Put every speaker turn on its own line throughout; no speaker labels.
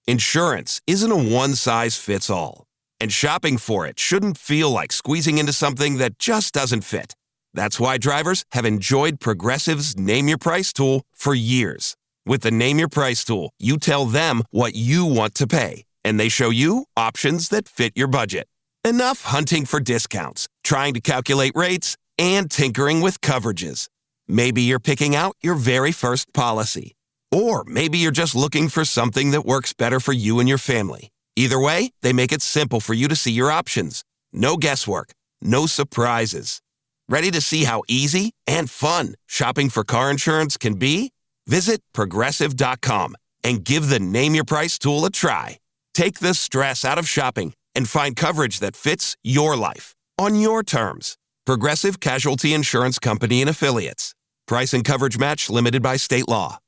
Insurance isn't a one-size-fits-all, and shopping for it shouldn't feel like squeezing into something that just doesn't fit. That's why drivers have enjoyed Progressive's Name Your Price tool for years. With the Name Your Price tool, you tell them what you want to pay, and they show you options that fit your budget. Enough hunting for discounts, trying to calculate rates, and tinkering with coverages. Maybe you're picking out your very first policy. Or maybe you're just looking for something that works better for you and your family. Either way, they make it simple for you to see your options. No guesswork, no surprises. Ready to see how easy and fun shopping for car insurance can be? Visit Progressive.com and give the Name Your Price tool a try. Take the stress out of shopping and find coverage that fits your life on your terms. Progressive Casualty Insurance Company and Affiliates. Price and coverage match limited by state law.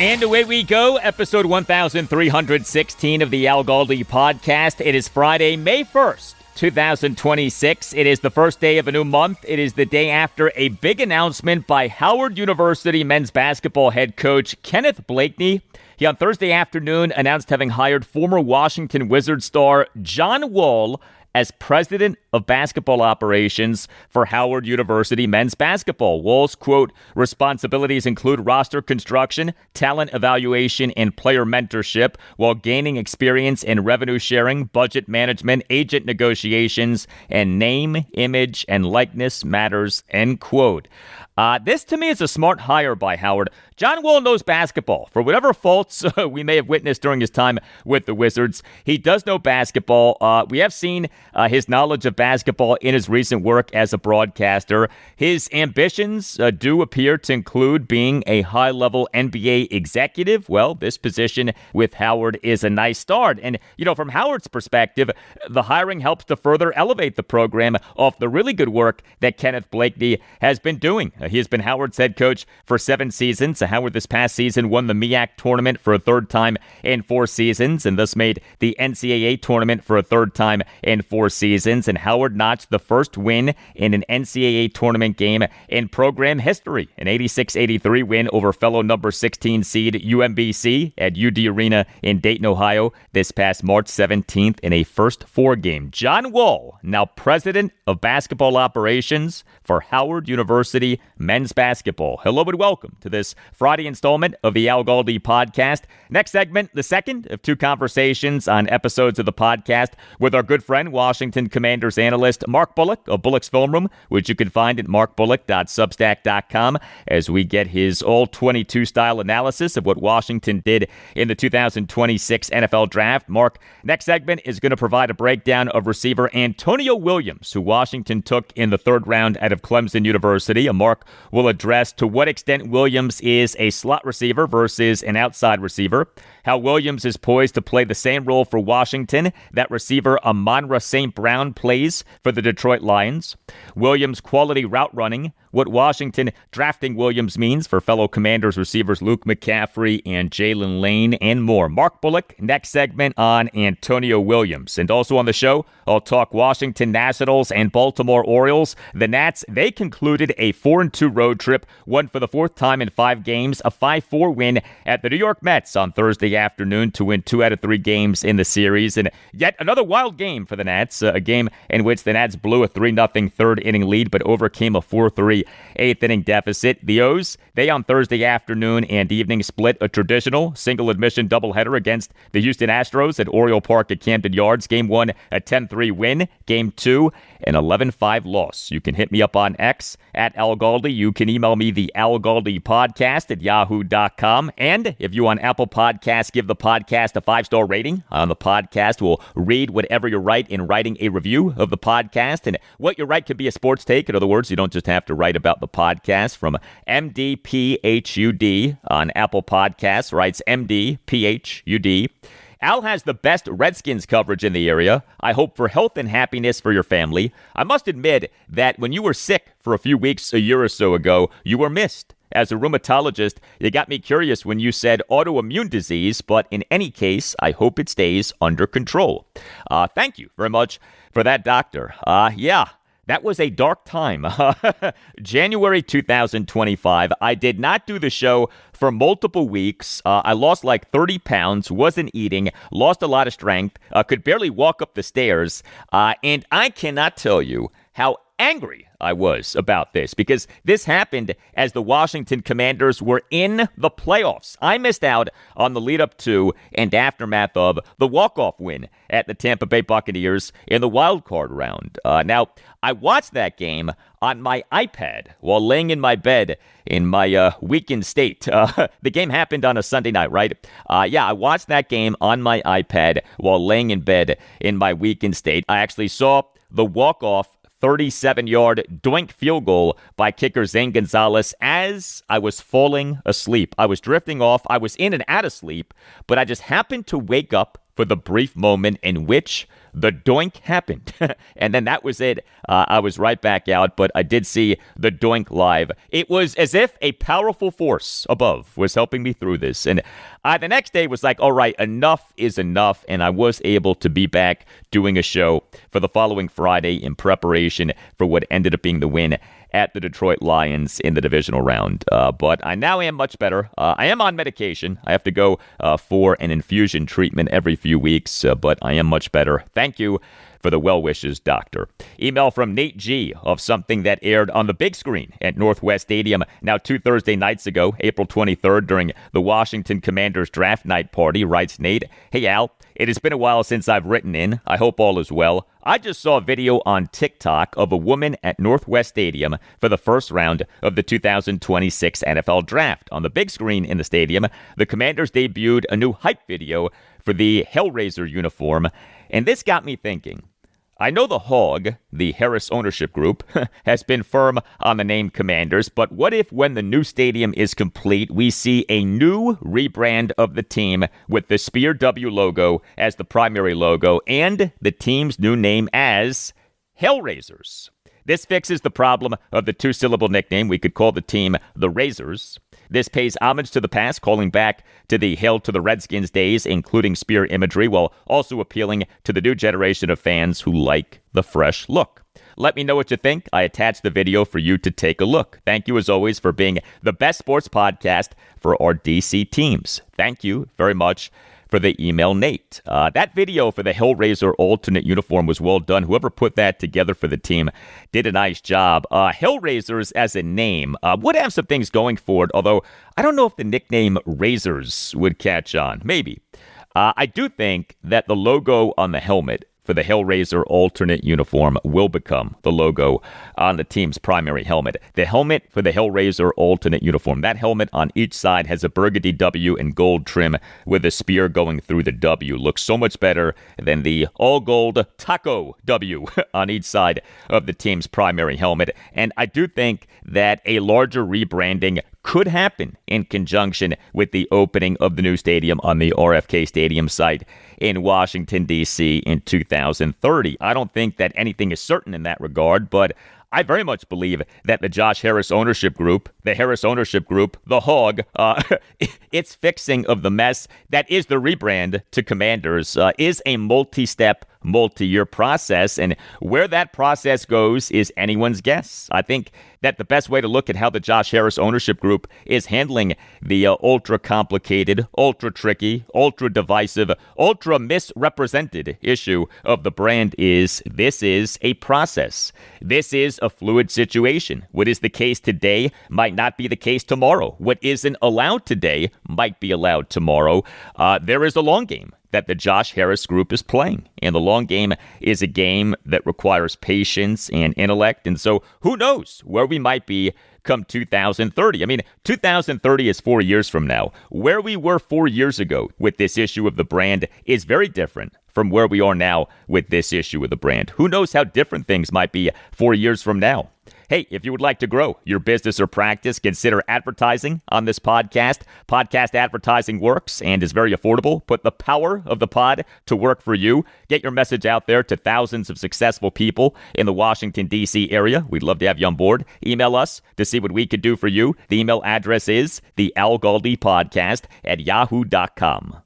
And away we go, episode 1316 of the Al Galdi podcast. It is Friday, May 1st, 2026. It is the first day of a new month. It is the day after a big announcement by Howard University men's basketball head coach Kenneth Blakeney. He on Thursday afternoon announced having hired former Washington Wizards star John Wall as president of basketball operations for Howard University men's basketball. Wall's, quote, responsibilities include roster construction, talent evaluation, and player mentorship, while gaining experience in revenue sharing, budget management, agent negotiations, and name, image, and likeness matters, end quote. This, to me, is a smart hire by Howard. John Wall knows basketball. For whatever faults we may have witnessed during his time with the Wizards, he does know basketball. We have seen his knowledge of basketball in his recent work as a broadcaster. His ambitions do appear to include being a high-level NBA executive. Well, this position with Howard is a nice start. And, you know, from Howard's perspective, the hiring helps to further elevate the program off the really good work that Kenneth Blakeney has been doing. He has been Howard's head coach for 7 seasons. Howard this past season won the MEAC tournament for a third time in 4 seasons and thus made the NCAA tournament for a third time in 4 seasons. And Howard notched the first win in an NCAA tournament game in program history, an 86-83 win over fellow number 16 seed UMBC at UD Arena in Dayton, Ohio this past March 17th in a first 4 game. John Wall, now president of basketball operations for Howard University men's basketball. Hello and welcome to this Friday installment of the Al Galdi podcast. Next segment, the second of 2 conversations on episodes of the podcast with our good friend, Washington Commanders analyst Mark Bullock of Bullock's Film Room, which you can find at markbullock.substack.com as we get his All-22 style analysis of what Washington did in the 2026 NFL Draft. Mark, next segment is going to provide a breakdown of receiver Antonio Williams, who Washington took in the 3rd round out of Clemson University. Mark will address to what extent Williams is a slot receiver versus an outside receiver, how Williams is poised to play the same role for Washington that receiver Amon-Ra St. Brown plays for the Detroit Lions, Williams' quality route running, what Washington drafting Williams means for fellow Commanders receivers Luke McCaffrey and Jaylin Lane, and more. Mark Bullock, next segment on Antonio Williams. And also on the show, I'll talk Washington Nationals and Baltimore Orioles. The Nats, they concluded a 4-2 road trip, won for the 4th time in 5 games, a 5-4 win at the New York Mets on Thursday afternoon to win 2 out of 3 games in the series. And yet another wild game for the Nats, a game in which the Nats blew a 3-0 third inning lead but overcame a 4-3 8th inning deficit. The O's, they on Thursday afternoon and evening split a traditional single admission doubleheader against the Houston Astros at Oriole Park at Camden Yards. Game 1, a 10-3 win. Game 2, an 11-5 loss. You can hit me up on X at Al Galdi. You can email me the Al Galdi podcast at yahoo.com. And if you on Apple Podcasts give the podcast a 5-star rating on the podcast, we'll read whatever you write in writing a review of the podcast. And what you write could be a sports take. In other words, you don't just have to write about the podcast. From MDPHUD on Apple Podcasts writes MDPHUD. Al has the best Redskins coverage in the area. I hope for health and happiness for your family. I must admit that when you were sick for a few weeks a year or so ago, you were missed. As a rheumatologist, you got me curious when you said autoimmune disease, but in any case, I hope it stays under control. Thank you very much for that, doctor. Yeah. That was a dark time. January 2025. I did not do the show for multiple weeks. I lost like 30 pounds, wasn't eating, lost a lot of strength, could barely walk up the stairs. And I cannot tell you how angry I was about this, because this happened as the Washington Commanders were in the playoffs. I missed out on the lead up to and aftermath of the walk-off win at the Tampa Bay Buccaneers in the wild card round. Now, I watched that game on my iPad while laying in my bed in my weakened state. The game happened on a Sunday night, right? I watched that game on my iPad while laying in bed in my weakened state. I actually saw the walk-off 37-yard doink field goal by kicker Zane Gonzalez as I was falling asleep. I was drifting off. I was in and out of sleep, but I just happened to wake up for the brief moment in which the doink happened. And then that was it. I was right back out, but I did see the doink live. It was as if a powerful force above was helping me through this. And the next day was like, all right, enough is enough. And I was able to be back doing a show for the following Friday in preparation for what ended up being the win at the Detroit Lions in the divisional round. But I now am much better. I am on medication. I have to go for an infusion treatment every few weeks, but I am much better. Thank you for the well wishes, doctor. Email from Nate G. of something that aired on the big screen at Northwest Stadium now 2 Thursday nights ago, April 23rd, during the Washington Commanders draft night party. Writes Nate, "Hey Al, it has been a while since I've written in. I hope all is well. I just saw a video on TikTok of a woman at Northwest Stadium for the first round of the 2026 NFL Draft. On the big screen in the stadium, the Commanders debuted a new hype video for the Hellraiser uniform, and this got me thinking. I know the Hog, the Harris ownership group, has been firm on the name Commanders, but what if when the new stadium is complete, we see a new rebrand of the team with the Spear W logo as the primary logo and the team's new name as Hellraisers? This fixes the problem of the two-syllable nickname. We could call the team the Razors. This pays homage to the past, calling back to the Hail to the Redskins days, including spear imagery, while also appealing to the new generation of fans who like the fresh look. Let me know what you think. I attached the video for you to take a look. Thank you, as always, for being the best sports podcast for our DC teams. Thank you very much for the email, Nate. That video for the Hellraiser alternate uniform was well done. Whoever put that together for the team did a nice job. Hellraisers as a name would have some things going for it, although I don't know if the nickname Razors would catch on. Maybe. I do think that the logo on the helmet for the Hellraiser alternate uniform will become the logo on the team's primary helmet. The helmet for the Hellraiser alternate uniform, that helmet on each side has a burgundy W and gold trim with a spear going through the W. Looks so much better than the all-gold taco W on each side of the team's primary helmet. And I do think that a larger rebranding could happen in conjunction with the opening of the new stadium on the RFK Stadium site in Washington, D.C. in 2030. I don't think that anything is certain in that regard, but I very much believe that the Josh Harris ownership group, the Harris ownership group, the Hog, its fixing of the mess that is the rebrand to Commanders is a multi-step, multi-year process, and where that process goes is anyone's guess. I think that the best way to look at how the Josh Harris ownership group is handling the ultra-complicated, ultra-tricky, ultra-divisive, ultra-misrepresented issue of the brand is this is a process. This is a fluid situation. What is the case today might not be the case tomorrow. What isn't allowed today might be allowed tomorrow. There is a long game that the Josh Harris group is playing. And the long game is a game that requires patience and intellect. And so who knows where we might be come 2030. I mean, 2030 is 4 years from now. Where we were 4 years ago with this issue of the brand is very different from where we are now with this issue of the brand. Who knows how different things might be 4 years from now? Hey, if you would like to grow your business or practice, consider advertising on this podcast. Podcast advertising works and is very affordable. Put the power of the pod to work for you. Get your message out there to thousands of successful people in the Washington, D.C. area. We'd love to have you on board. Email us to see what we could do for you. The email address is thealgaldypodcast@yahoo.com.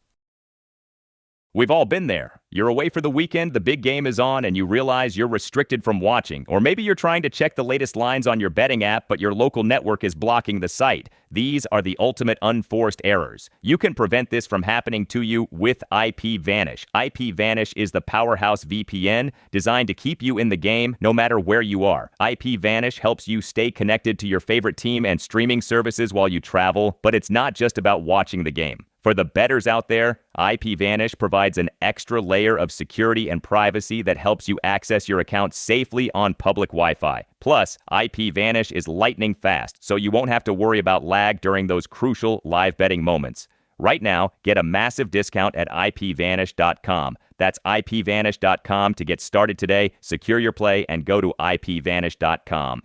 We've all been there. You're away for the weekend, the big game is on, and you realize you're restricted from watching. Or maybe you're trying to check the latest lines on your betting app, but your local network is blocking the site. These are the ultimate unforced errors. You can prevent this from happening to you with IPVanish. IPVanish is the powerhouse VPN designed to keep you in the game no matter where you are. IPVanish helps you stay connected to your favorite team and streaming services while you travel, but it's not just about watching the game. For the bettors out there, IPVanish provides an extra layer of security and privacy that helps you access your account safely on public Wi-Fi. Plus, IPVanish is lightning fast, so you won't have to worry about lag during those crucial live betting moments. Right now, get a massive discount at IPVanish.com. That's IPVanish.com to get started today. Secure your play and go to IPVanish.com.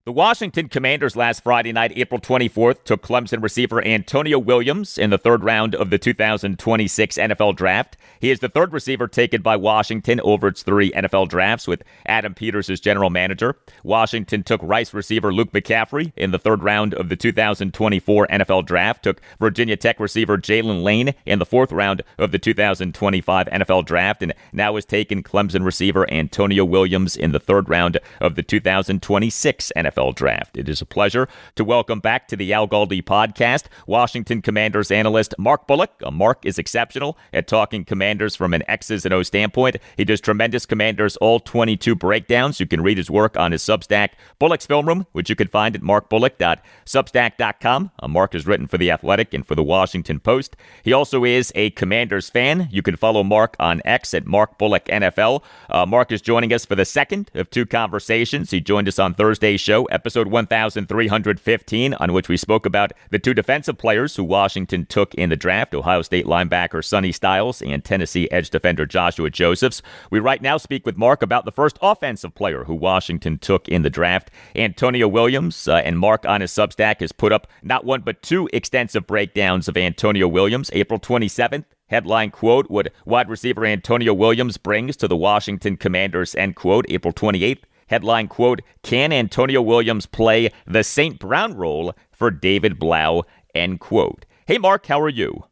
The Washington Commanders last Friday night, April 24th, took Clemson receiver Antonio Williams in the third round of the 2026 NFL Draft. He is the third receiver taken by Washington over its three NFL drafts, with Adam Peters as general manager. Washington took Rice receiver Luke McCaffrey in the third round of the 2024 NFL Draft, took Virginia Tech receiver Jaylin Lane in the fourth round of the 2025 NFL Draft, and now has taken Clemson receiver Antonio Williams in the third round of the 2026 NFL Draft. It is a pleasure to welcome back to the Al Galdi podcast Washington Commanders analyst Mark Bullock. Mark is exceptional at talking Commanders from an X's and O's standpoint. He does tremendous Commanders All-22 breakdowns. You can read his work on his Substack, Bullock's Film Room, which you can find at markbullock.substack.com. Mark has written for The Athletic and for The Washington Post. He also is a Commanders fan. You can follow Mark on X at Mark Bullock NFL. Mark is joining us for the second of two conversations. He joined us on Thursday's show, episode 1315, on which we spoke about the two defensive players who Washington took in the draft, Ohio State linebacker Sonny Styles and Tennessee edge defender Joshua Josephs. We right now speak with Mark about the first offensive player who Washington took in the draft, Antonio Williams, and Mark on his Substack has put up not one but two extensive breakdowns of Antonio Williams. April 27th, headline quote, what wide receiver Antonio Williams brings to the Washington Commanders, end quote. April 28th, headline quote, can Antonio Williams play the St. Brown role for David Blau, end quote. Hey, Mark, how are you?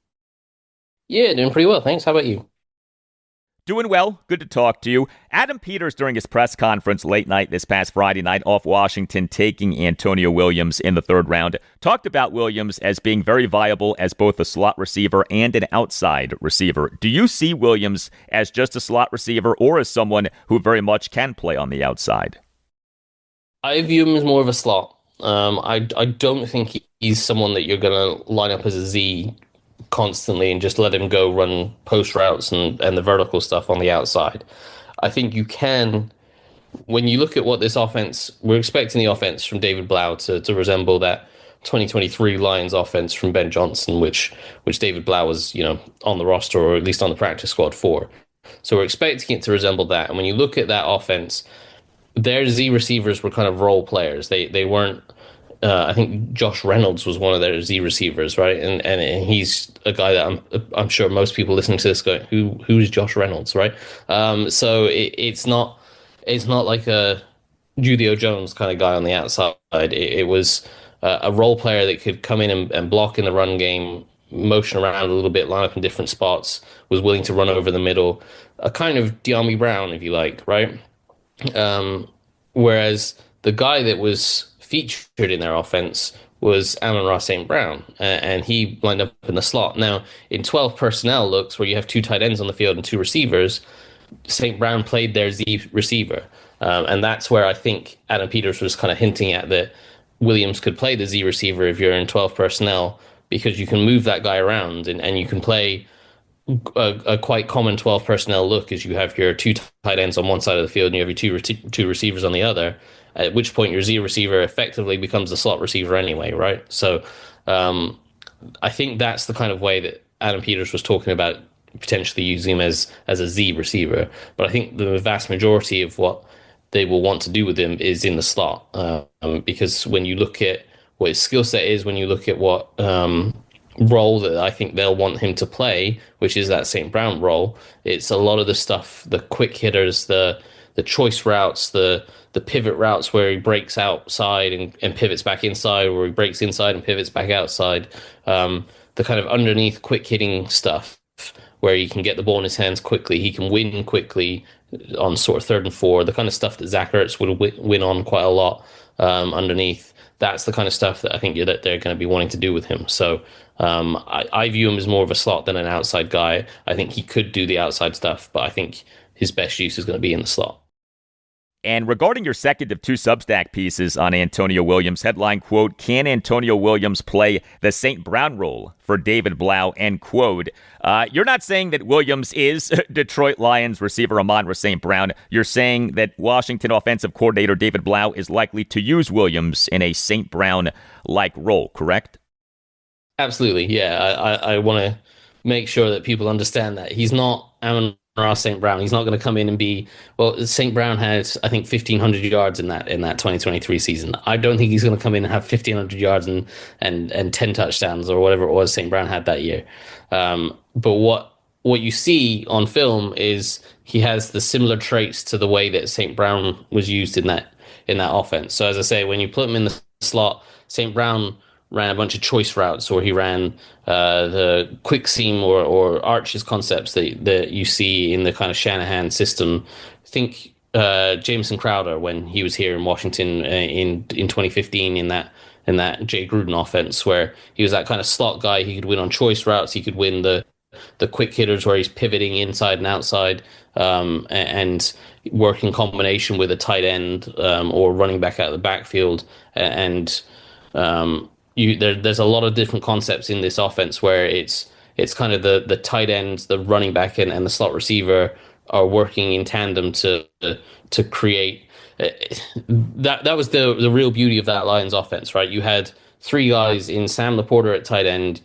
Yeah, doing pretty well, thanks. How about you?
Doing well. Good to talk to you. Adam Peters, during his press conference late night this past Friday night off Washington, taking Antonio Williams in the third round, talked about Williams as being very viable as both a slot receiver and an outside receiver. Do you see Williams as just a slot receiver or as someone who very much can play on the outside?
I view him as more of a slot. I don't think he's someone that you're going to line up as a Z constantly and just let him go run post routes and the vertical stuff on the outside. I think you can, when you look at what this offense, we're expecting the offense from David Blau to resemble that 2023 Lions offense from Ben Johnson, which David Blau was, on the roster or at least on the practice squad for. So we're expecting it to resemble that. And when you look at that offense, their Z receivers were kind of role players. They weren't. I think Josh Reynolds was one of their Z receivers, right? And he's a guy that I'm sure most people listening to this go, who's Josh Reynolds, right? So it's not like a Julio Jones kind of guy on the outside. It was a role player that could come in and block in the run game, motion around a little bit, line up in different spots, was willing to run over the middle, a kind of De'Ami Brown, if you like, right? Whereas the guy that was featured in their offense was Amon-Ra St. and he lined up in the slot. Now, in 12 personnel looks where you have two tight ends on the field and two receivers, St. Brown played their Z receiver. And that's where I think Adam Peters was kind of hinting at that Williams could play the Z receiver if you're in 12 personnel, because you can move that guy around and you can play a quite common 12 personnel look is you have your two tight ends on one side of the field and you have your two receivers on the other, at which point your Z receiver effectively becomes the slot receiver anyway, right? So I think that's the kind of way that Adam Peters was talking about potentially using him as a Z receiver. But I think the vast majority of what they will want to do with him is in the slot, because when you look at what his skill set is, when you look at what role that I think they'll want him to play, which is that St. Brown role, it's a lot of the stuff, the quick hitters, the choice routes, the pivot routes where he breaks outside and pivots back inside, or he breaks inside and pivots back outside. The kind of underneath quick hitting stuff where he can get the ball in his hands quickly, he can win quickly on sort of 3rd and 4, the kind of stuff that Zach Ertz would win on quite a lot underneath. That's the kind of stuff that I think that they're going to be wanting to do with him. So I view him as more of a slot than an outside guy. I think he could do the outside stuff, but I think his best use is going to be in the slot.
And regarding your second of two Substack pieces on Antonio Williams, headline quote, "Can Antonio Williams play the St. Brown role for David Blau?" End quote. You're not saying that Williams is Detroit Lions receiver Amon-Ra St. Brown. You're saying that Washington offensive coordinator David Blau is likely to use Williams in a St. Brown-like role, correct?
Absolutely, yeah. I want to make sure that people understand that he's not Amon-Ra St. Brown. He's not going to come in and be, well, St. Brown had, I think, 1,500 yards in that 2023 season. I don't think he's going to come in and have 1,500 yards and 10 touchdowns or whatever it was St. Brown had that year. But what you see on film is he has the similar traits to the way that St. Brown was used in that offense. So as I say, when you put him in the slot, St. Brown ran a bunch of choice routes, or he ran the quick seam or arches concepts that you see in the kind of Shanahan system. Think Jameson Crowder when he was here in Washington in 2015 in that Jay Gruden offense, where he was that kind of slot guy. He could win on choice routes. He could win the quick hitters where he's pivoting inside and outside, and work in combination with a tight end or running back out of the backfield. There's a lot of different concepts in this offense where it's kind of the tight end, the running back, and the slot receiver are working in tandem to create. That was the real beauty of that Lions offense, right? You had three guys in Sam Laporta at tight end,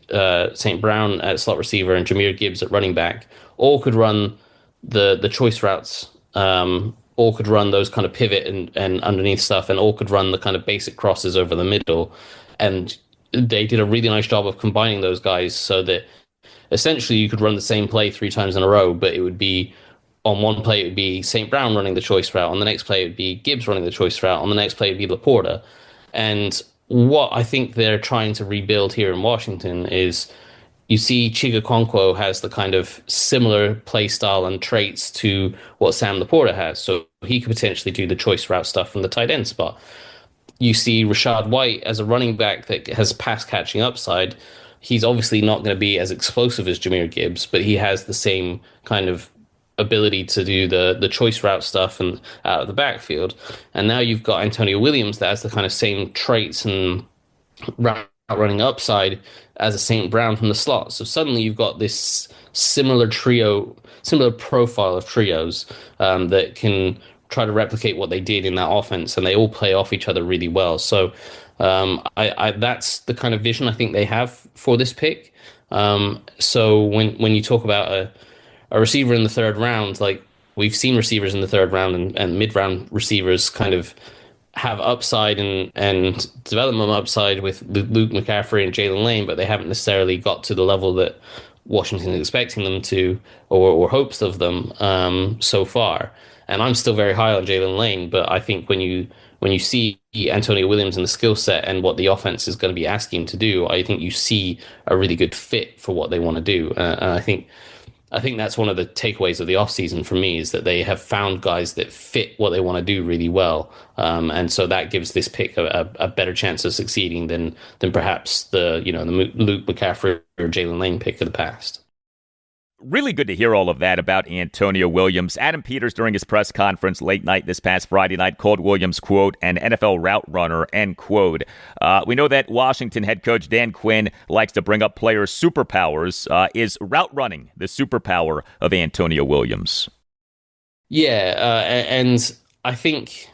St. Brown at slot receiver, and Jahmyr Gibbs at running back. All could run the choice routes. All could run those kind of pivot and underneath stuff, and all could run the kind of basic crosses over the middle. And they did a really nice job of combining those guys so that essentially you could run the same play 3 times in a row, but it would be on one play, it would be St. Brown running the choice route. On the next play, it would be Gibbs running the choice route. On the next play, it would be Laporta. And what I think they're trying to rebuild here in Washington is you see Chigakonkwo has the kind of similar play style and traits to what Sam Laporta has. So he could potentially do the choice route stuff from the tight end spot. You see Rachaad White as a running back that has pass catching upside. He's obviously not going to be as explosive as Jahmyr Gibbs, but he has the same kind of ability to do the choice route stuff and out of the backfield. And now you've got Antonio Williams that has the kind of same traits and route running upside as a St. Brown from the slot. So suddenly you've got this similar profile of trios that can try to replicate what they did in that offense, and they all play off each other really well. So that's the kind of vision I think they have for this pick. So when you talk about a receiver in the 3rd round, like we've seen receivers in the 3rd round and mid-round receivers kind of have upside and development upside with Luke McCaffrey and Jaylin Lane, but they haven't necessarily got to the level that Washington is expecting them to or hopes of them so far. And I'm still very high on Jaylin Lane, but I think when you see Antonio Williams and the skill set and what the offense is going to be asking him to do, I think you see a really good fit for what they want to do. And I think that's one of the takeaways of the offseason for me is that they have found guys that fit what they want to do really well. And so that gives this pick a better chance of succeeding than perhaps the Luke McCaffrey or Jaylin Lane pick of the past.
Really good to hear all of that about Antonio Williams. Adam Peters, during his press conference late night this past Friday night, called Williams, quote, an NFL route runner, end quote. We know that Washington head coach Dan Quinn likes to bring up players' superpowers. Is route running the superpower of Antonio Williams?
Yeah, and I think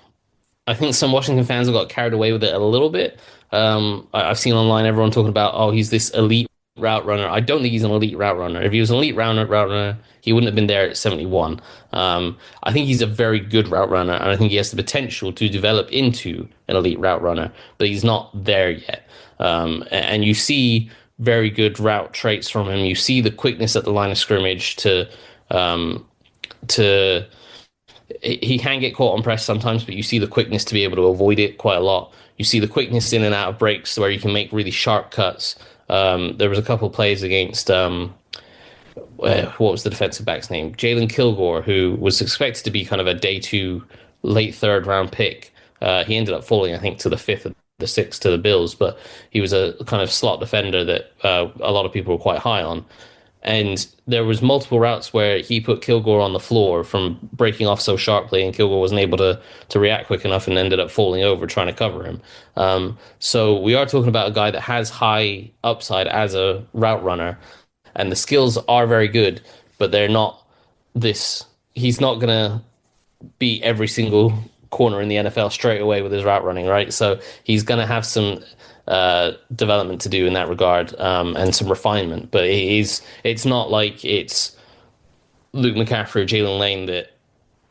some Washington fans have got carried away with it a little bit. I've seen online everyone talking about, oh, he's this elite route runner. I don't think he's an elite route runner. If he was an elite route runner, he wouldn't have been there at 71. I think he's a very good route runner, and I think he has the potential to develop into an elite route runner, but he's not there yet. And you see very good route traits from him. You see the quickness at the line of scrimmage he can get caught on press sometimes, but you see the quickness to be able to avoid it quite a lot. You see the quickness in and out of breaks where you can make really sharp cuts. There was a couple of plays against what was the defensive back's name? Jaylin Kilgore, who was expected to be kind of a day 2, late 3rd round pick. He ended up falling, I think, to the 5th or the 6th to the Bills, but he was a kind of slot defender that a lot of people were quite high on. And there was multiple routes where he put Kilgore on the floor from breaking off so sharply, and Kilgore wasn't able to react quick enough and ended up falling over trying to cover him. So we are talking about a guy that has high upside as a route runner, and the skills are very good, but they're not this. He's not going to beat every single corner in the NFL straight away with his route running, right? So he's going to have some development to do in that regard, and some refinement, but it's not like it's Luke McCaffrey or Jaylin Lane that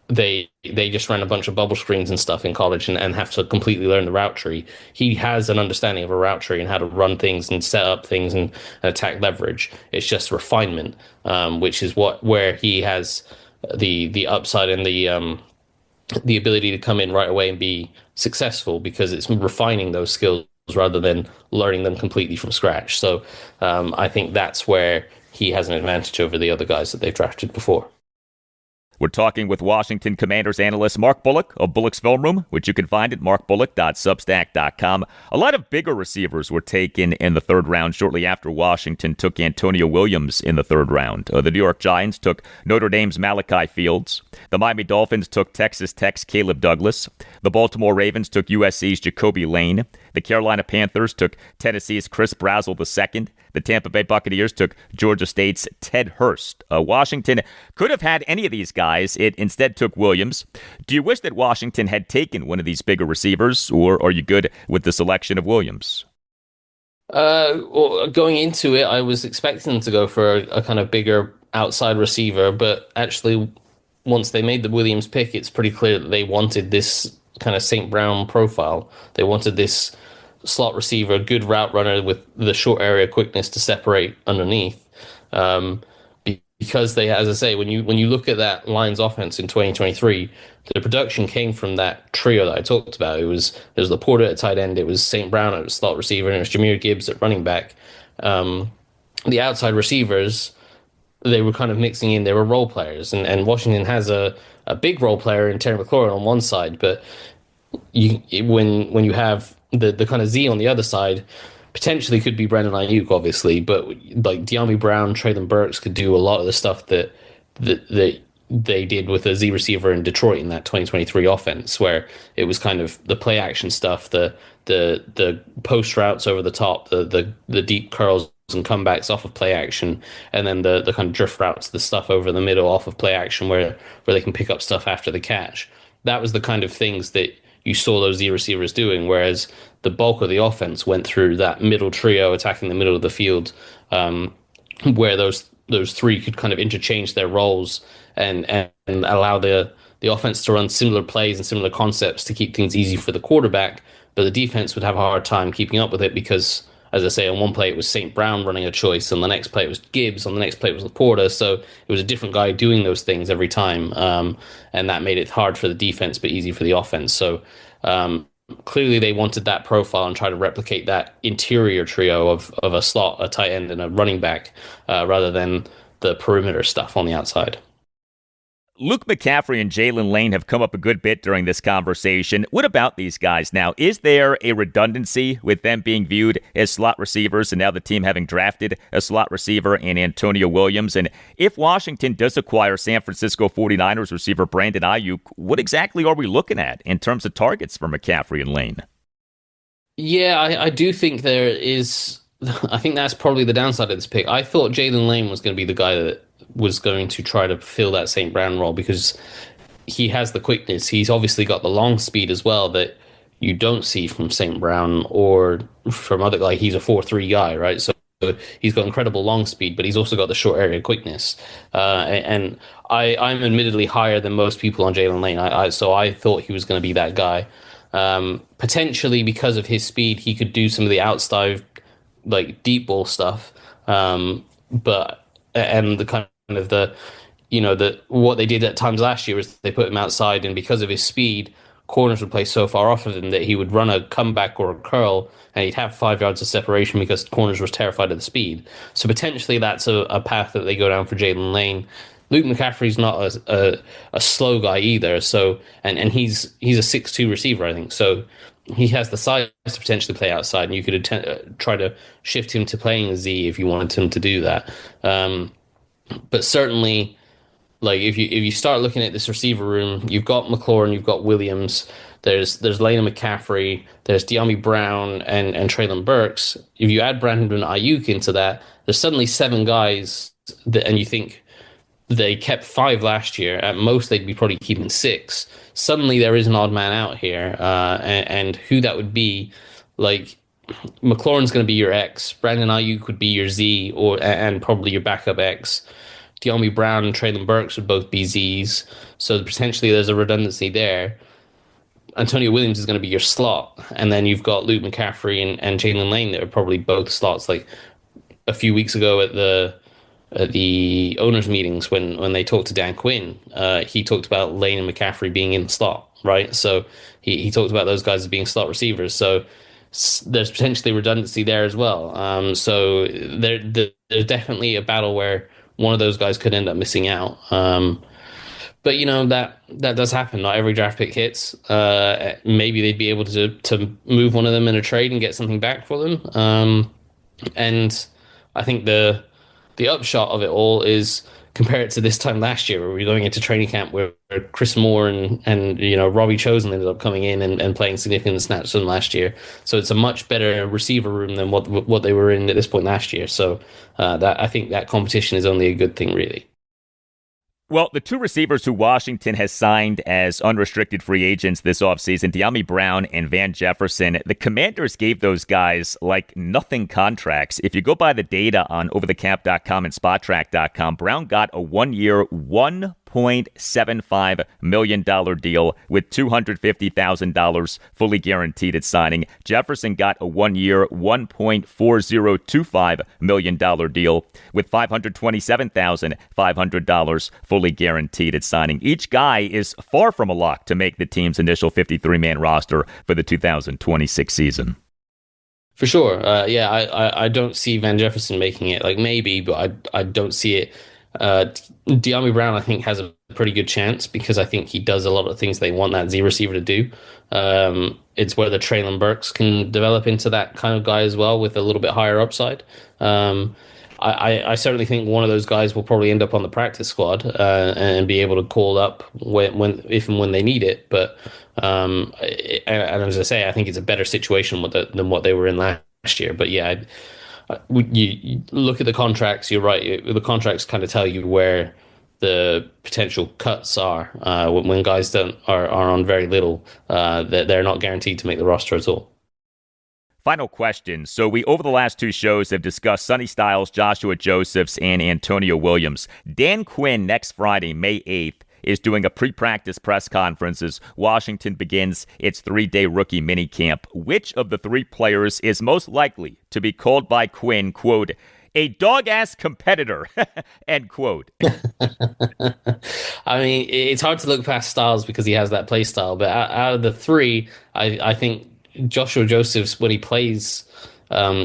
they just ran a bunch of bubble screens and stuff in college and have to completely learn the route tree. He has an understanding of a route tree and how to run things and set up things and attack leverage. It's just refinement, which is where he has the upside and the ability to come in right away and be successful, because it's refining those skills rather than learning them completely from scratch. So I think that's where he has an advantage over the other guys that they've drafted before.
We're talking with Washington Commanders analyst Mark Bullock of Bullock's Film Room, which you can find at markbullock.substack.com. A lot of bigger receivers were taken in the 3rd round shortly after Washington took Antonio Williams in the 3rd round. The New York Giants took Notre Dame's Malachi Fields. The Miami Dolphins took Texas Tech's Caleb Douglas. The Baltimore Ravens took USC's Jacoby Lane. The Carolina Panthers took Tennessee's Chris Brazzell II. The Tampa Bay Buccaneers took Georgia State's Ted Hurst. Washington could have had any of these guys. It instead took Williams. Do you wish that Washington had taken one of these bigger receivers, or are you good with the selection of Williams?
Well, going into it, I was expecting to go for a kind of bigger outside receiver, but actually, once they made the Williams pick, it's pretty clear that they wanted this kind of St. Brown profile. They wanted this slot receiver, good route runner with the short area quickness to separate underneath. Because they, as I say, when you look at that Lions offense in 2023, the production came from that trio that I talked about. It was Laporta at tight end, it was St. Brown at slot receiver, and it was Jahmyr Gibbs at running back. The outside receivers, they were kind of mixing in. They were role players, and Washington has a big role player in Terry McLaurin on one side, but when you have the kind of Z on the other side, potentially could be Brandon Ayuk, obviously, but like De'Ami Brown, Treylon Burks could do a lot of the stuff that they did with a Z receiver in Detroit in that 2023 offense, where it was kind of the play action stuff, the post routes over the top, the deep curls and comebacks off of play action, and then the kind of drift routes, the stuff over the middle off of play action where they can pick up stuff after the catch. That was the kind of things that you saw those Z receivers doing, whereas the bulk of the offense went through that middle trio attacking the middle of the field, where those three could kind of interchange their roles and allow the offense to run similar plays and similar concepts to keep things easy for the quarterback, but the defense would have a hard time keeping up with it because, as I say, on one play it was St. Brown running a choice, on the next play it was Gibbs, on the next play it was Laporta, so it was a different guy doing those things every time, and that made it hard for the defense but easy for the offense. So clearly they wanted that profile and try to replicate that interior trio of a slot, a tight end, and a running back, rather than the perimeter stuff on the outside.
Luke McCaffrey and Jaylin Lane have come up a good bit during this conversation. What about these guys now? Is there a redundancy with them being viewed as slot receivers and now the team having drafted a slot receiver in Antonio Williams? And if Washington does acquire San Francisco 49ers receiver Brandon Ayuk, what exactly are we looking at in terms of targets for McCaffrey and Lane?
Yeah, I do think there is. I think that's probably the downside of this pick. I thought Jaylin Lane was going to be the guy that was going to try to fill that St. Brown role because he has the quickness. He's obviously got the long speed as well that you don't see from St. Brown or from other, like he's a 4.3 guy, right? So he's got incredible long speed, but he's also got the short area quickness. And I'm admittedly higher than most people on Jaylin Lane. So I thought he was going to be that guy. Potentially because of his speed, he could do some of the outside, like deep ball stuff. But the kind of the, what they did at times last year was they put him outside, and because of his speed, corners would play so far off of him that he would run a comeback or a curl, and he'd have 5 yards of separation because corners were terrified of the speed. So potentially that's a path that they go down for Jaylin Lane. Luke McCaffrey's not a slow guy either, so and he's a 6'2" receiver, I think. So he has the size to potentially play outside, and you could try to shift him to playing Z if you wanted him to do that. But certainly, like if you start looking at this receiver room, you've got McLaurin, you've got Williams, there's Lane and McCaffrey, there's De'Ami Brown and Treylon Burks. If you add Brandon Ayuk into that, there's suddenly 7 guys and you think they kept 5 last year. At most, they'd be probably keeping 6. Suddenly, there is an odd man out here, and who that would be, like McLaurin's going to be your X, Brandon Ayuk would be your Z, and probably your backup X. De'Ami Brown and Treylon Burks would both be Zs, so potentially there's a redundancy there. Antonio Williams is going to be your slot, and then you've got Luke McCaffrey and Jaylin Lane that are probably both slots. Like a few weeks ago at the owners' meetings when they talked to Dan Quinn, he talked about Lane and McCaffrey being in the slot, right? So he talked about those guys as being slot receivers. So there's potentially redundancy there as well. So there's definitely a battle where one of those guys could end up missing out. But that does happen. Not every draft pick hits. Maybe they'd be able to move one of them in a trade and get something back for them. And I think the upshot of it all is compare it to this time last year where we were going into training camp where Chris Moore and Robbie Chosen ended up coming in and playing significant snaps from last year. So it's a much better receiver room than what they were in at this point last year. So that I think that competition is only a good thing, really.
Well, the 2 receivers who Washington has signed as unrestricted free agents this offseason, De'Ami Brown and Van Jefferson, the Commanders gave those guys like nothing contracts. If you go by the data on overthecap.com and spottrack.com, Brown got a 1-year, $1.75 million deal with $250,000 fully guaranteed at signing. Jefferson got a 1-year, $1.4025 million deal with $527,500 fully guaranteed at signing. Each guy is far from a lock to make the team's initial 53-man roster for the 2026 season.
For sure. I don't see Van Jefferson making it. Like maybe, but I don't see it. De'Ami Brown, I think, has a pretty good chance because I think he does a lot of things they want that Z receiver to do. It's whether Treylon Burks can develop into that kind of guy as well with a little bit higher upside. I certainly think one of those guys will probably end up on the practice squad and be able to call up if and when they need it. But and as I say, I think it's a better situation than what they were in last year. But yeah, you look at the contracts. You're right. The contracts kind of tell you where the potential cuts are when guys are on very little. They're not guaranteed to make the roster at all.
Final question. So we, over the last 2 shows, have discussed Sonny Styles, Joshua Josephs, and Antonio Williams. Dan Quinn next Friday, May 8th, is doing a pre-practice press conference as Washington begins its 3-day rookie minicamp. Which of the 3 players is most likely to be called by Quinn, quote, a dog-ass competitor, end quote?
I mean, it's hard to look past Styles because he has that play style, but out of the 3, I think Joshua Josephs, when he plays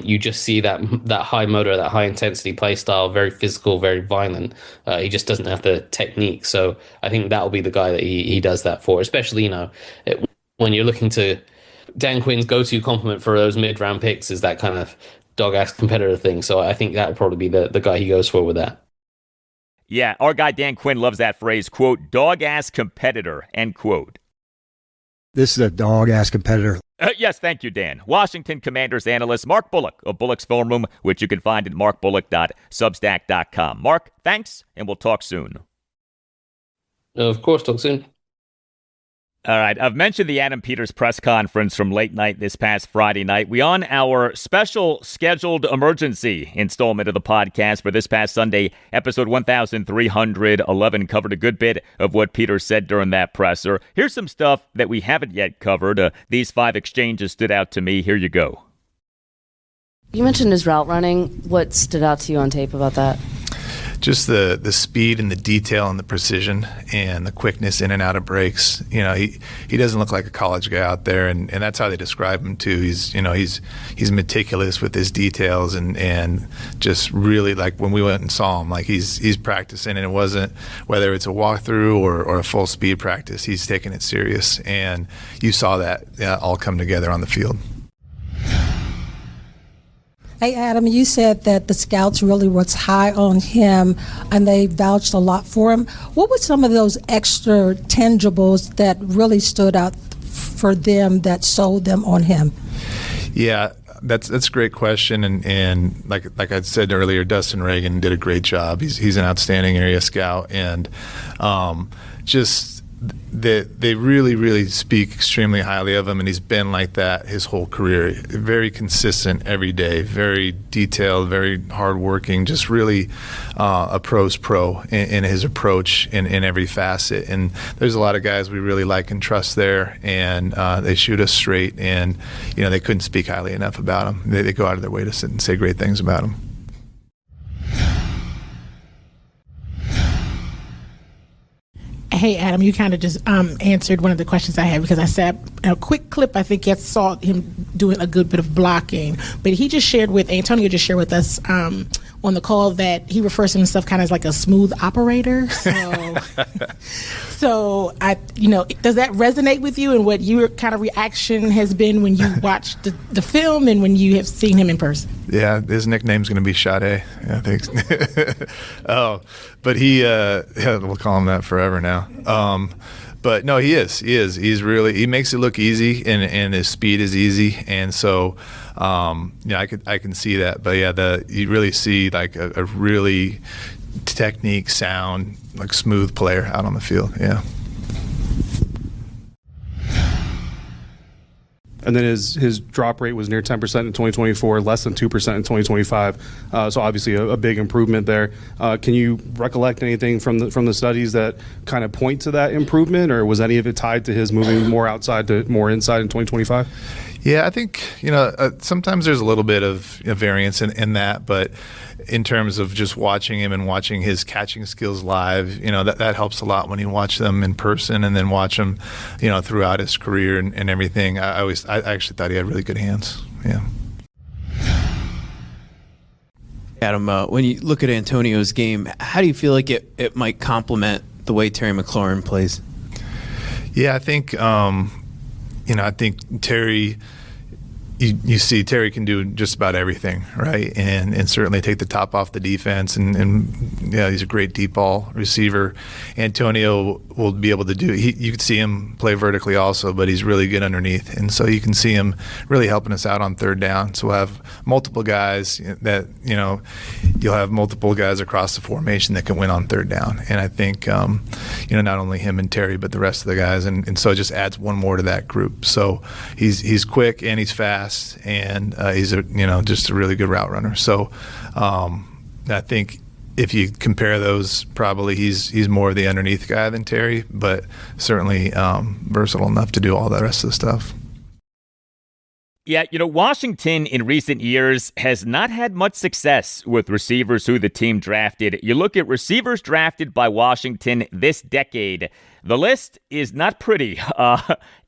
you just see that high motor, that high intensity play style, very physical, very violent. He just doesn't have the technique. So I think that'll be the guy that he does that for, especially, when you're looking to Dan Quinn's go-to compliment for those mid-round picks is that kind of dog-ass competitor thing. So I think that would probably be the guy he goes for with that.
Yeah, our guy Dan Quinn loves that phrase, quote, dog-ass competitor, end quote.
This is a dog-ass competitor.
Yes, thank you, Dan. Washington Commanders analyst Mark Bullock of Bullock's Film Room, which you can find at markbullock.substack.com. Mark, thanks, and we'll talk soon.
Of course, talk soon.
All right, I've mentioned the Adam Peters press conference from late night this past Friday night. We on our special scheduled emergency installment of the podcast for this past Sunday, episode 1311, covered a good bit of what Peters said during that presser. Here's some stuff that we haven't yet covered. These 5 exchanges stood out to me. Here you go.
You mentioned his route running. What stood out to you on tape about that?
Just the speed and the detail and the precision and the quickness in and out of breaks. He doesn't look like a college guy out there, and that's how they describe him too. He's meticulous with his details and just really, like when we went and saw him, like he's practicing, and it wasn't whether it's a walkthrough or a full speed practice. He's taking it serious, and you saw that all come together on the field.
Hey, Adam, you said that the scouts really was high on him and they vouched a lot for him. What were some of those extra tangibles that really stood out for them that sold them on him?
Yeah, that's a great question. And like I said earlier, Dustin Reagan did a great job. He's an outstanding area scout. And they really, really speak extremely highly of him, and he's been like that his whole career. Very consistent every day, very detailed, very hardworking, just really a pro's pro in his approach in every facet. And there's a lot of guys we really like and trust there, and they shoot us straight, and they couldn't speak highly enough about him. They go out of their way to sit and say great things about him.
Hey, Adam, you kind of just answered one of the questions I had, because I said a quick clip, I think, saw him doing a good bit of blocking. But Antonio just shared with us on the call that he refers to himself kind of as like a smooth operator. So does that resonate with you, and what your kind of reaction has been when you watched the film and when you have seen him in person?
Yeah, his nickname's going to be Sade, I think. But we'll call him that forever now. But no, he is. He makes it look easy, and his speed is easy. And so, I can see that. But yeah, you really see like a really technique, sound, like smooth player out on the field. Yeah.
And then his drop rate was near 10% in 2024, less than 2% in 2025. So obviously a big improvement there. Can you recollect anything from the studies that kind of point to that improvement, or was any of it tied to his moving more outside to more inside in 2025?
Yeah, I think sometimes there's a little bit of variance in that, but in terms of just watching him and watching his catching skills live, that helps a lot when you watch them in person and then watch him, throughout his career and everything. I actually thought he had really good hands. Yeah.
Adam, when you look at Antonio's game, how do you feel like it might complement the way Terry McLaurin plays?
Yeah, I think I think Terry, you see Terry can do just about everything, right? And certainly take the top off the defense. And yeah, he's a great deep ball receiver. Antonio will be able to do. You can see him play vertically also, but he's really good underneath. And so you can see him really helping us out on third down. So we'll have multiple guys that you'll have multiple guys across the formation that can win on third down. And I think not only him and Terry, but the rest of the guys. And so it just adds one more to that group. So he's quick and he's fast. And he's just a really good route runner. So I think if you compare those, probably he's more of the underneath guy than Terry, but certainly versatile enough to do all the rest of the stuff.
Yeah, Washington in recent years has not had much success with receivers who the team drafted. You look at receivers drafted by Washington this decade, the list is not pretty.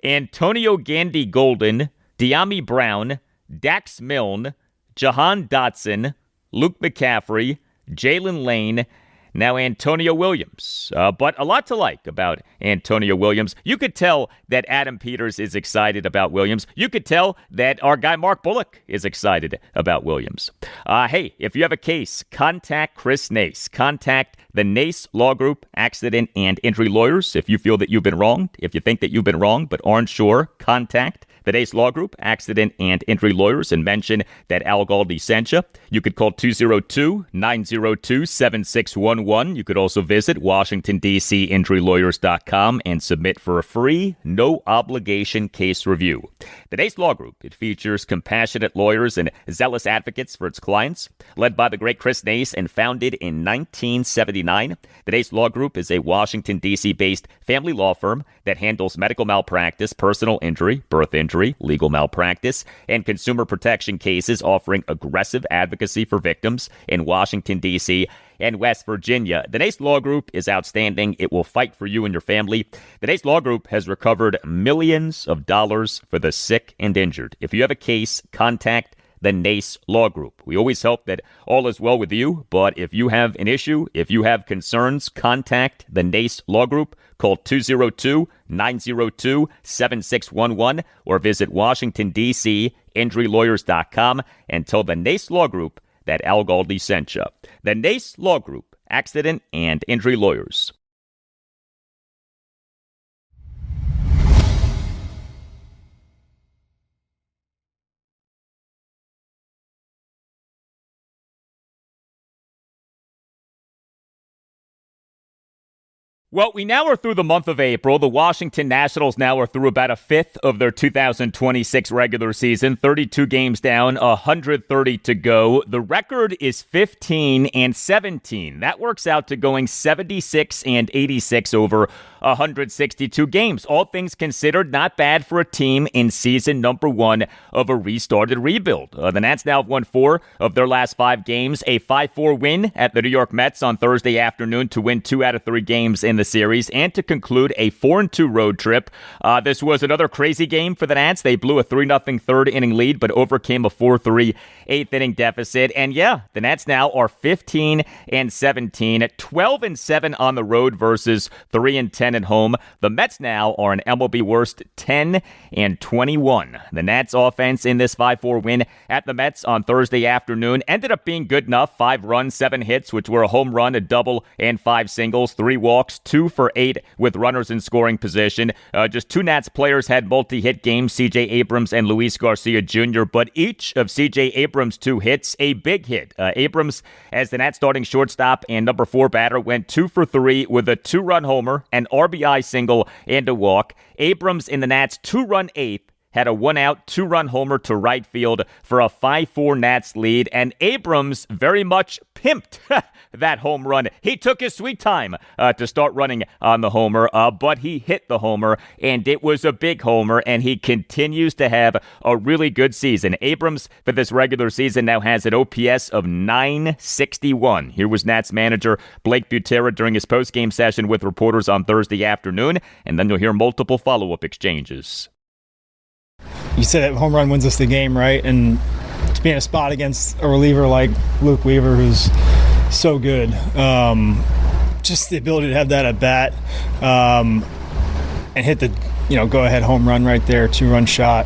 Antonio Gandy Golden, De'Ami Brown, Dax Milne, Jahan Dotson, Luke McCaffrey, Jaylin Lane, now Antonio Williams. But a lot to like about Antonio Williams. You could tell that Adam Peters is excited about Williams. You could tell that our guy Mark Bullock is excited about Williams. Hey, if you have a case, contact Chris Nace. Contact the Nace Law Group, Accident and Injury Lawyers. If you feel that you've been wronged, if you think that you've been wronged but aren't sure, contact the Nace Law Group, Accident and Injury Lawyers, and mention that Al Galdi sent you. You could call 202-902-7611. You could also visit WashingtonDCInjuryLawyers.com and submit for a free, no-obligation case review. The Nace Law Group, it features compassionate lawyers and zealous advocates for its clients. Led by the great Chris Nace and founded in 1979, the Nace Law Group is a Washington, D.C.-based family law firm that handles medical malpractice, personal injury, birth injury, legal malpractice, and consumer protection cases, offering aggressive advocacy for victims in Washington, D.C. and West Virginia. The Nace Law Group is outstanding. It will fight for you and your family. The Nace Law Group has recovered millions of dollars for the sick and injured. If you have a case, contact the Nace Law Group. We always hope that all is well with you, but if you have an issue, if you have concerns, contact the Nace Law Group. Call 202-902-7611 or visit WashingtonDCInjuryLawyers.com and tell the Nace Law Group that Al Galdi sent you. The Nace Law Group, Accident and Injury Lawyers. Well, we now are through the month of April. The Washington Nationals now are through about a fifth of their 2026 regular season. 32 games down, 130 to go. The record is 15-17. That works out to going 76-86 over 162 games. All things considered, not bad for a team in season number one of a restarted rebuild. The Nats now have won 4 of their last 5 games. A 5-4 win at the New York Mets on Thursday afternoon to win 2 out of 3 games in the series and to conclude a 4-2 road trip. This was another crazy game for the Nats. They blew a 3-0 third inning lead but overcame a 4-3 eighth inning deficit. And yeah, the Nats now are 15-17, 12-7 on the road versus 3-10 at home. The Mets now are an MLB worst 10-21. The Nats offense in this 5-4 win at the Mets on Thursday afternoon ended up being good enough. 5 runs, 7 hits, which were a home run, a double, and 5 singles, 3 walks, 2 for 8 with runners in scoring position. Just 2 Nats players had multi-hit games, C.J. Abrams and Luis Garcia Jr., but each of C.J. Abrams' 2 hits, a big hit. Abrams, as the Nats starting shortstop and number 4 batter, went 2 for 3 with a 2-run homer, an RBI single, and a walk. Abrams in the Nats' 2-run 8th had a 1-out, 2-run homer to right field for a 5-4 Nats lead, and Abrams very much pimped that home run. He took his sweet time to start running on the homer, but he hit the homer, and it was a big homer, and he continues to have a really good season. Abrams, for this regular season, now has an OPS of 961. Here was Nats manager Blake Butera during his post-game session with reporters on Thursday afternoon, and then you'll hear multiple follow-up exchanges.
You said that home run wins us the game, right? And to be in a spot against a reliever like Luke Weaver, who's so good, just the ability to have that at bat and hit the go-ahead home run right there, 2-run shot,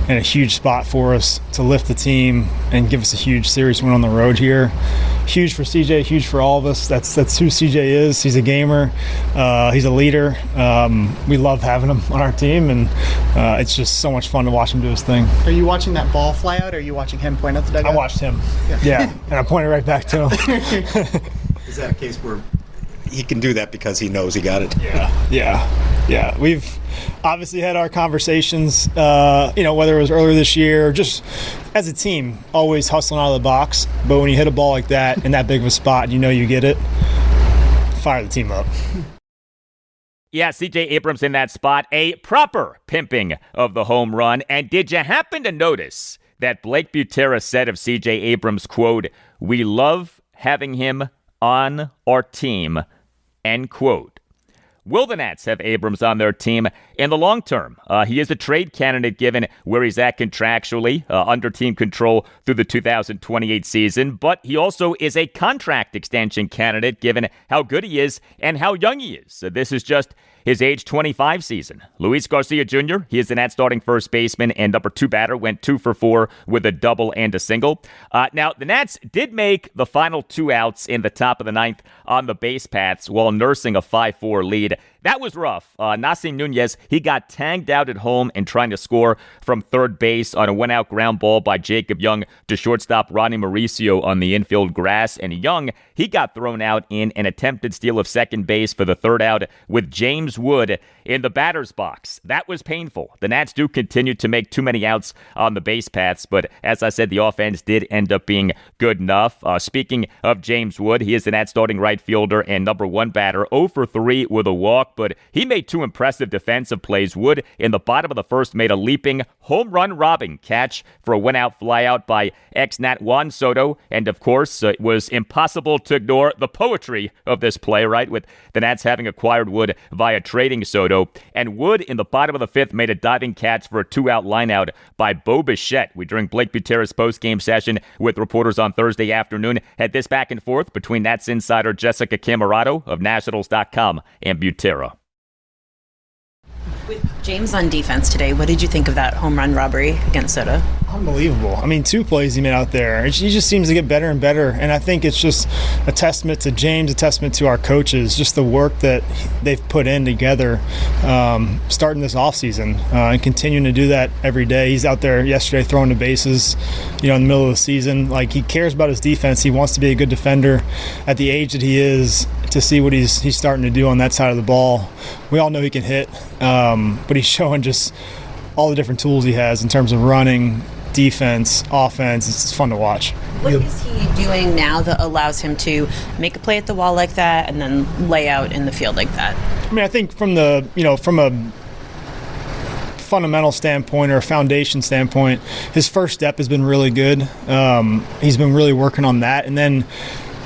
and a huge spot for us to lift the team and give us a huge series win on the road here. Huge for CJ, huge for all of us. That's who CJ is. He's a gamer. He's a leader. We love having him on our team, and it's just so much fun to watch him do his thing.
Are you watching that ball fly out, or are you watching him point at the dugout?
I watched him. Yeah, and I pointed right back to him.
Is that a case where he can do that because he knows he got it?
Yeah. We've obviously had our conversations, whether it was earlier this year or just as a team, always hustling out of the box. But when you hit a ball like that in that big of a spot, you get it, fire the team up.
Yeah, C.J. Abrams in that spot, a proper pimping of the home run. And did you happen to notice that Blake Butera said of C.J. Abrams, quote, "We love having him on our team," end quote. Will the Nats have Abrams on their team in the long term? He is a trade candidate given where he's at contractually, under team control through the 2028 season, but he also is a contract extension candidate given how good he is and how young he is. So this is just his age 25 season. Luis Garcia Jr., he is the Nats starting first baseman and number 2 batter, went 2 for 4 with a double and a single. Now, the Nats did make the final 2 outs in the top of the 9th on the base paths while nursing a 5-4 lead. That was rough. Nasim Nunez, he got tagged out at home and trying to score from third base on a one-out ground ball by Jacob Young to shortstop Ronnie Mauricio on the infield grass. And Young, he got thrown out in an attempted steal of second base for the third out with James Wood in the batter's box. That was painful. The Nats do continue to make too many outs on the base paths, but as I said, the offense did end up being good enough. Speaking of James Wood, he is the Nats starting right fielder and number 1 batter, 0 for 3 with a walk, but he made 2 impressive defensive plays. Wood, in the bottom of the first, made a leaping home run robbing catch for a one-out flyout by ex-Nat Juan Soto, and of course, it was impossible to ignore the poetry of this play, right, with the Nats having acquired Wood via trading Soto, and Wood, in the bottom of the 5th, made a diving catch for a 2-out lineout by Bo Bichette. We, during Blake Butera's post-game session with reporters on Thursday afternoon, had this back and forth between Nats insider Jessica Camerato of Nationals.com and Butera.
With James on defense today, what did you think of that home run robbery against Soto?
Unbelievable. I mean, 2 plays he made out there. He just seems to get better and better. And I think it's just a testament to James, a testament to our coaches, just the work that they've put in together starting this offseason and continuing to do that every day. He's out there yesterday throwing the bases, in the middle of the season. Like, he cares about his defense. He wants to be a good defender at the age that he is, to see what he's starting to do on that side of the ball. We all know he can hit, but he's showing just all the different tools he has in terms of running, defense, offense. It's fun to watch.
What is he doing now that allows him to make a play at the wall like that and then lay out in the field like that?
I mean, I think from a fundamental standpoint or a foundation standpoint, his first step has been really good. He's been really working on that, and then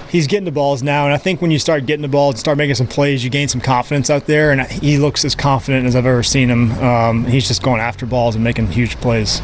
he's getting the balls now, and I think when you start getting the ball and start making some plays, you gain some confidence out there, and he looks as confident as I've ever seen him. He's just going after balls and making huge plays.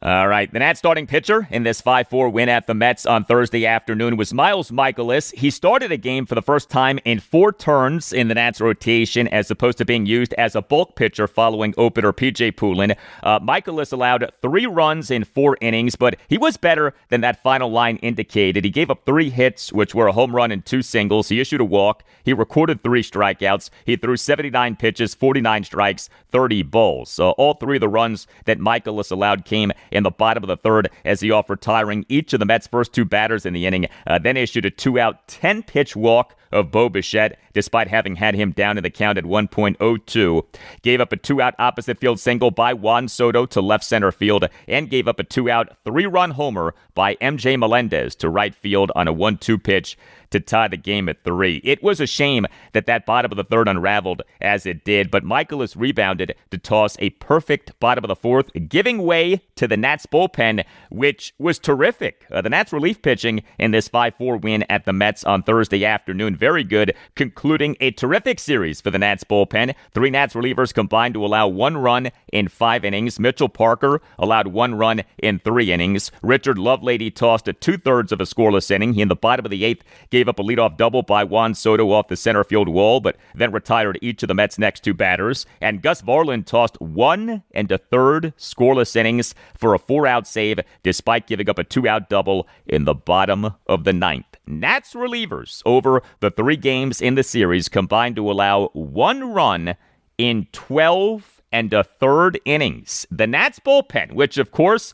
All right, the Nats starting pitcher in this 5-4 win at the Mets on Thursday afternoon was Miles Mikolas. He started a game for the first time in 4 turns in the Nats rotation as opposed to being used as a bulk pitcher following opener P.J. Poulin. Mikolas allowed 3 runs in 4 innings, but he was better than that final line indicated. He gave up 3 hits, which were a home run and 2 singles. He issued a walk. He recorded 3 strikeouts. He threw 79 pitches, 49 strikes, 30 balls. So all 3 of the runs that Mikolas allowed came in the bottom of the 3rd as he off retiring each of the Mets' first 2 batters in the inning, then issued a 2-out 10-pitch walk of Bo Bichette, despite having had him down in the count at 1.02. Gave up a 2-out opposite field single by Juan Soto to left center field, and gave up a 2-out 3-run homer by MJ Melendez to right field on a 1-2 pitch to tie the game at 3. It was a shame that bottom of the 3rd unraveled as it did, but Mikolas rebounded to toss a perfect bottom of the 4th, giving way to the Nats bullpen, which was terrific. The Nats relief pitching in this 5-4 win at the Mets on Thursday afternoon, very good, concluding a terrific series for the Nats bullpen. 3 Nats relievers combined to allow 1 run in 5 innings. Mitchell Parker allowed 1 run in 3 innings. Richard Lovelady tossed a 2/3 of a scoreless inning. He, in the bottom of the 8th, gave up a leadoff double by Juan Soto off the center field wall, but then retired each of the Mets' next 2 batters. And Gus Varland tossed 1 1/3 scoreless innings for a 4-out save, despite giving up a 2-out double in the bottom of the 9th. Nats relievers over the 3 games in the series combined to allow 1 run in 12 1/3 innings. The Nats bullpen, which of course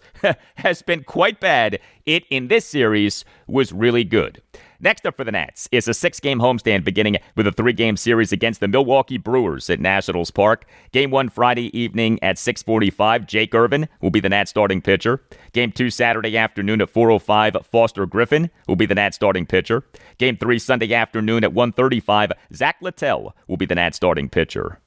has been quite bad, in this series was really good. Next up for the Nats is a 6-game homestand beginning with a 3-game series against the Milwaukee Brewers at Nationals Park. Game 1 Friday evening at 6:45. Jake Irvin will be the Nats starting pitcher. Game 2 Saturday afternoon at 4:05. Foster Griffin will be the Nats starting pitcher. Game 3 Sunday afternoon at 1:35. Zach Littell will be the Nats starting pitcher.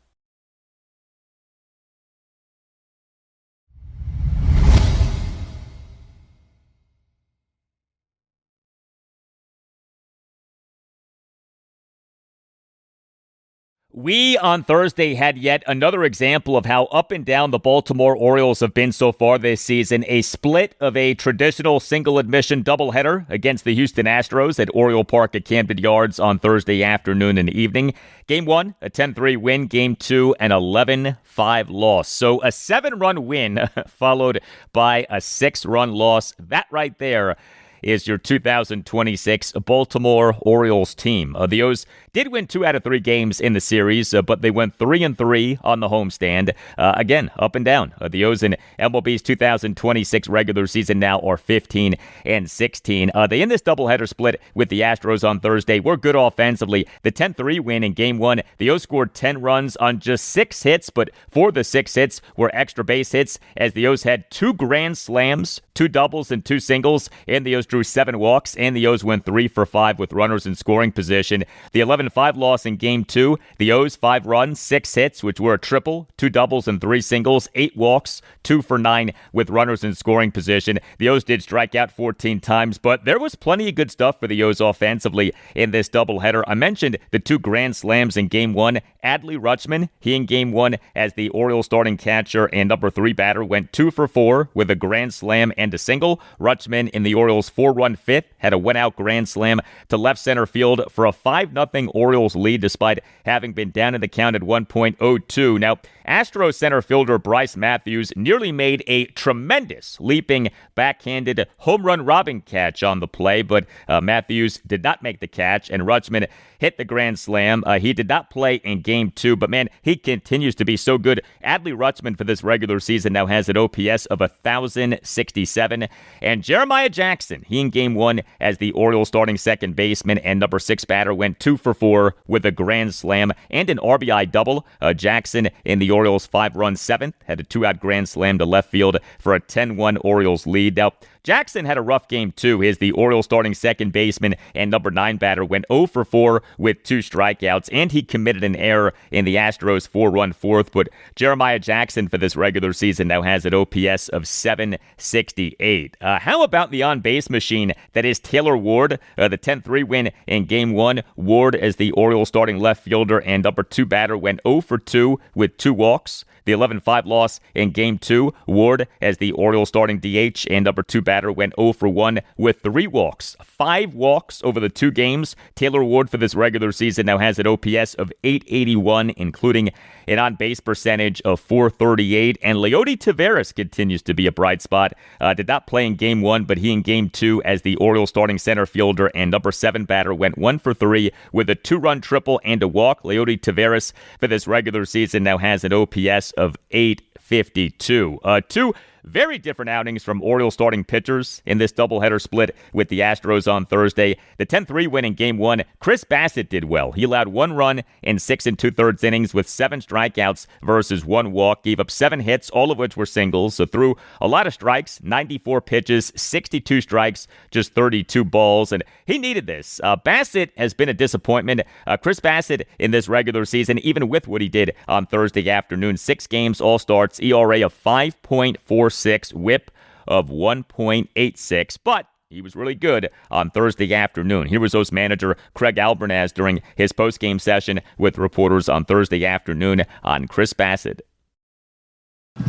We on Thursday had yet another example of how up and down the Baltimore Orioles have been so far this season. A split of a traditional single admission doubleheader against the Houston Astros at Oriole Park at Camden Yards on Thursday afternoon and evening. Game 1, a 10-3 win. Game 2, an 11-5 loss. So a 7-run win followed by a 6-run loss. That right there is your 2026 Baltimore Orioles team. The O's did win 2 out of 3 games in the series, but they went 3-3 on the homestand. Again, up and down. The O's in MLB's 2026 regular season now are 15-16. They in this doubleheader split with the Astros on Thursday were good offensively. The 10-3 win in Game 1, the O's scored 10 runs on just 6 hits, but 4 of the 6 hits were extra base hits as the O's had 2 grand slams, 2 doubles, and 2 singles, and the O's drew 7 walks, and the O's went 3 for 5 with runners in scoring position. The 11-5 loss in Game 2, the O's 5 runs, 6 hits, which were a triple, 2 doubles, and 3 singles, 8 walks, 2 for 9 with runners in scoring position. The O's did strike out 14 times, but there was plenty of good stuff for the O's offensively in this doubleheader. I mentioned the 2 grand slams in Game 1. Adley Rutschman, he in Game 1 as the Orioles starting catcher and number 3 batter, went 2 for 4 with a grand slam and a single. Rutschman in the Orioles' 4-run fifth had a one-out grand slam to left center field for a 5-0 Orioles lead despite having been down in the count at 1.02. Now, Astros center fielder Bryce Matthews nearly made a tremendous leaping backhanded home run robbing catch on the play, but Matthews did not make the catch, and Rutschman hit the grand slam. He did not play in Game 2, but man, he continues to be so good. Adley Rutschman for this regular season now has an OPS of 1,067, and Jeremiah Jackson, he in Game 1 as the Orioles starting second baseman and number 6 batter, went 2 for 4 with a grand slam and an RBI double. Jackson in the Orioles' 5-run seventh had a 2-out grand slam to left field for a 10-1 Orioles lead. Now, Jackson had a rough game too, as the Orioles starting second baseman and number 9 batter went 0 for 4 with 2 strikeouts, and he committed an error in the Astros' 4-run fourth. But Jeremiah Jackson for this regular season now has an OPS of 768. How about the on-base machine that is Taylor Ward? The 10-3 win in Game 1. Ward as the Orioles starting left fielder and number 2 batter went 0 for 2 with 2 walks. The 11-5 loss in Game 2, Ward as the Orioles starting DH and number 2 batter went 0 for 1 with 3 walks. 5 walks over the 2 games. Taylor Ward for this regular season now has an OPS of 881, including an on-base percentage of 438. And Leody Taveras continues to be a bright spot. Did not play in Game 1, but he in Game 2 as the Orioles starting center fielder and number 7 batter went 1 for 3 with a 2-run triple and a walk. Leody Taveras for this regular season now has an OPS of 852. 2 very different outings from Orioles starting pitchers in this doubleheader split with the Astros on Thursday. The 10-3 win in Game 1, Chris Bassett did well. He allowed 1 run in 6 2/3 innings with 7 strikeouts versus 1 walk. Gave up 7 hits, all of which were singles. So threw a lot of strikes, 94 pitches, 62 strikes, just 32 balls. And he needed this. Bassett has been a disappointment. Chris Bassett in this regular season, even with what he did on Thursday afternoon, 6 games, all starts, ERA of 5.46, whip of 1.86, but he was really good on Thursday afternoon. Here was O's manager Craig Albernaz during his post-game session with reporters on Thursday afternoon on Chris Bassett.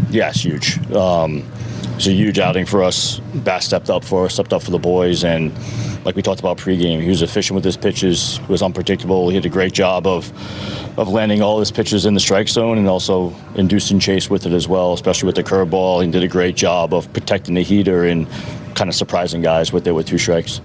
Yeah, it's huge. It's a huge outing for us. Bass stepped up for the boys, and like we talked about pregame, he was efficient with his pitches, was unpredictable. He did a great job of landing all his pitches in the strike zone and also inducing chase with it as well, especially with the curveball. He did a great job of protecting the heater and kind of surprising guys with 2 strikes.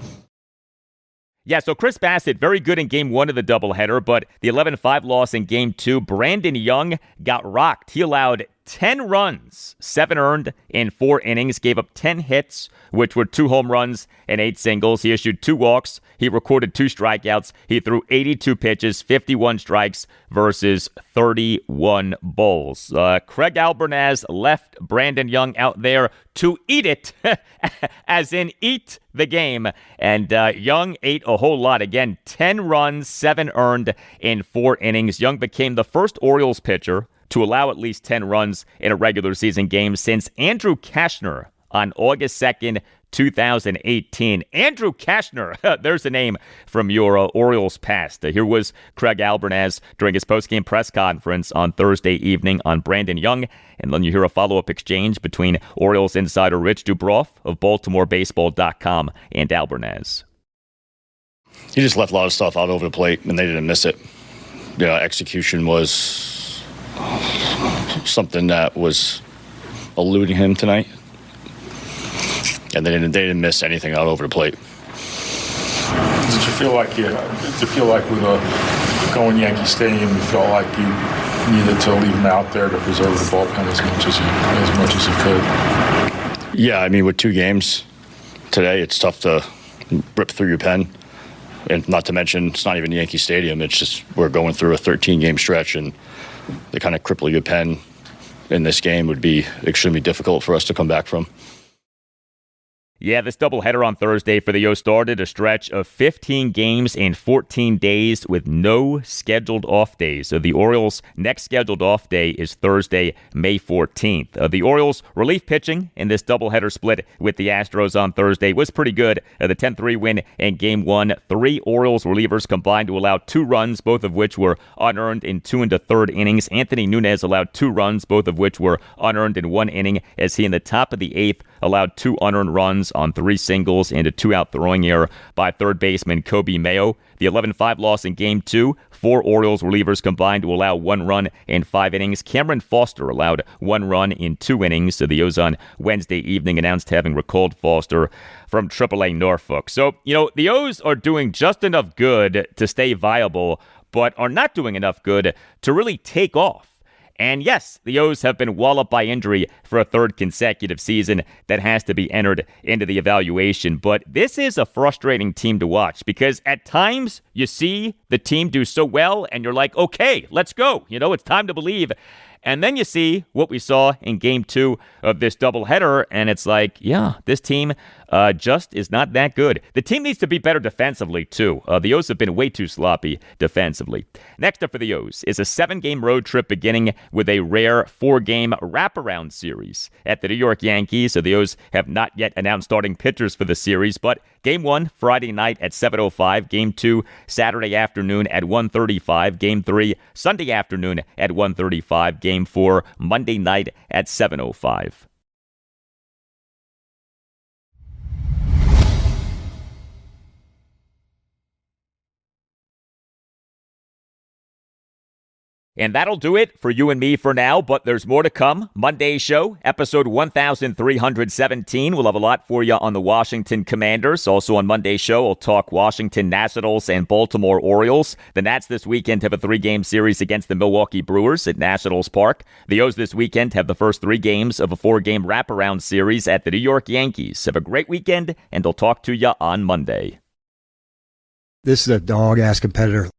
Yeah, so Chris Bassett, very good in Game 1 of the doubleheader, but the 11-5 loss in Game 2, Brandon Young got rocked. He allowed 10 runs, 7 earned in 4 innings, gave up 10 hits, which were 2 home runs and 8 singles. He issued 2 walks. He recorded 2 strikeouts. He threw 82 pitches, 51 strikes versus 31 balls. Craig Albernaz left Brandon Young out there to eat it, as in eat the game. And Young ate a whole lot. Again, 10 runs, 7 earned in 4 innings. Young became the first Orioles pitcher to allow at least 10 runs in a regular season game since Andrew Kashner on August 2nd, 2018. Andrew Kashner, there's a name from your Orioles past. Here was Craig Albernaz during his postgame press conference on Thursday evening on Brandon Young. And then you hear a follow-up exchange between Orioles insider Rich Dubroff of BaltimoreBaseball.com and Albernaz.
He just left a lot of stuff out over the plate, and they didn't miss it. Execution was something that was eluding him tonight. And they didn't miss anything out over the plate.
Did you feel like with going Yankee Stadium, you felt like you needed to leave him out there to preserve the bullpen as much as you could?
Yeah, I mean, with 2 games today, it's tough to rip through your pen. And not to mention, it's not even Yankee Stadium. It's just we're going through a 13-game stretch, and the kind of cripple your pen in this game would be extremely difficult for us to come back from.
Yeah, this doubleheader on Thursday for the O's started a stretch of 15 games in 14 days with no scheduled off days. So the Orioles' next scheduled off day is Thursday, May 14th. The Orioles' relief pitching in this doubleheader split with the Astros on Thursday was pretty good. The 10-3 win in Game 1. 3 Orioles relievers combined to allow 2 runs, both of which were unearned in 2 and a third innings. Anthony Nunez allowed 2 runs, both of which were unearned in 1 inning, as he in the top of the 8th allowed 2 unearned runs on 3 singles and a 2-out throwing error by third baseman Kobe Mayo. The 11-5 loss in Game 2, 4 Orioles relievers combined to allow 1 run in 5 innings. Cameron Foster allowed 1 run in 2 innings. So the O's on Wednesday evening announced having recalled Foster from AAA Norfolk. So, the O's are doing just enough good to stay viable, but are not doing enough good to really take off. And yes, the O's have been walloped by injury for a 3rd consecutive season that has to be entered into the evaluation. But this is a frustrating team to watch because at times you see the team do so well and you're like, okay, let's go. It's time to believe. And then you see what we saw in Game 2 of this doubleheader, and it's like, yeah, this team just is not that good. The team needs to be better defensively, too. The O's have been way too sloppy defensively. Next up for the O's is a 7-game road trip beginning with a rare 4-game wraparound series at the New York Yankees. So the O's have not yet announced starting pitchers for the series, but Game 1, Friday night at 7:05. Game 2, Saturday afternoon at 1:35. Game 3, Sunday afternoon at 1:35. Game 4, Monday night at 7:05. And that'll do it for you and me for now, but there's more to come. Monday's show, episode 1317. We'll have a lot for you on the Washington Commanders. Also on Monday's show, we'll talk Washington Nationals and Baltimore Orioles. The Nats this weekend have a 3-game series against the Milwaukee Brewers at Nationals Park. The O's this weekend have the first 3 games of a 4-game wraparound series at the New York Yankees. Have a great weekend, and I'll talk to you on Monday.
This is a dog-ass competitor.